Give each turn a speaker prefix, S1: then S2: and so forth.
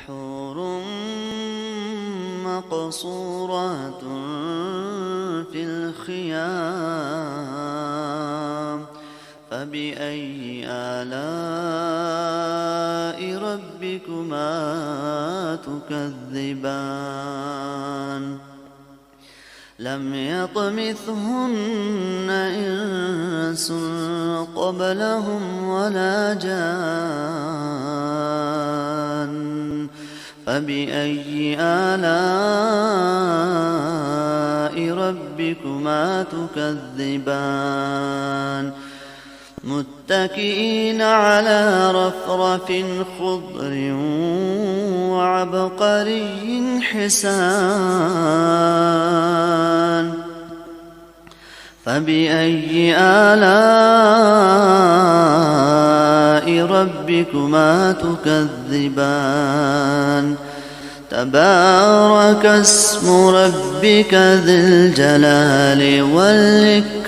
S1: حور مقصورات في الخيام فبأي آلاء ربكما تكذبان لم يطمثهن إنس قبلهم ولا جان فبأي آلاء ربكما تكذبان متكئين على رفرف خضر وعبقري حسان فبأي آلاء ربكما تكذبان تبارك اسم ربك ذي الجلال والإكرام